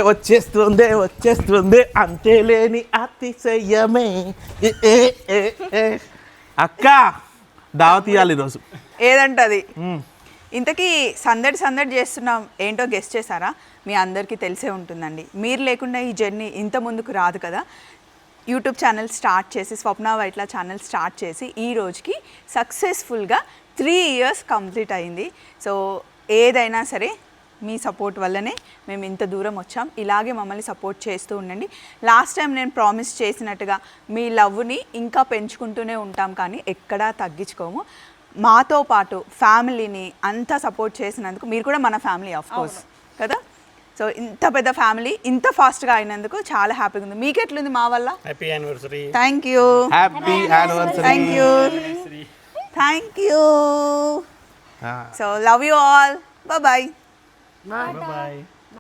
వచ్చేస్తుంది వచ్చేస్తుంది అంతేలేని అతిశయమే. అక్క దావత్ ఇవ్వాలి ఈరోజు. ఏదంటది? ఇంతకీ సందడి సందడి చేస్తున్నాం ఏంటో గెస్ట్ చేశారా? మీ అందరికీ తెలిసే ఉంటుందండి. మీరు లేకుండా ఈ జర్నీ ఇంత ముందుకు రాదు కదా. యూట్యూబ్ ఛానల్ స్టార్ట్ చేసి స్వప్న వైట్ల ఛానల్ స్టార్ట్ చేసి ఈ రోజుకి సక్సెస్ఫుల్గా 3 years కంప్లీట్ అయింది. సో ఏదైనా సరే మీ సపోర్ట్ వల్లనే మేము ఇంత దూరం వచ్చాం. ఇలాగే మమ్మల్ని సపోర్ట్ చేస్తూ ఉండండి. లాస్ట్ టైం నేను ప్రామిస్ చేసినట్టుగా మీ లవ్ని ఇంకా పెంచుకుంటూనే ఉంటాం, కానీ ఎక్కడా తగ్గించుకోము. మాతో పాటు ఫ్యామిలీని అంతా సపోర్ట్ చేసినందుకు, మీరు కూడా మన ఫ్యామిలీ ఆఫ్ కోర్స్ కదా. సో ఇంత పెద్ద ఫ్యామిలీ ఇంత ఫాస్ట్గా అయినందుకు చాలా హ్యాపీగా ఉంది. మీకు ఎట్లుంది మా వల్ల? Happy anniversary. Thank you. Happy anniversary. Thank you. Thank you. So love you all. Bye. Bye.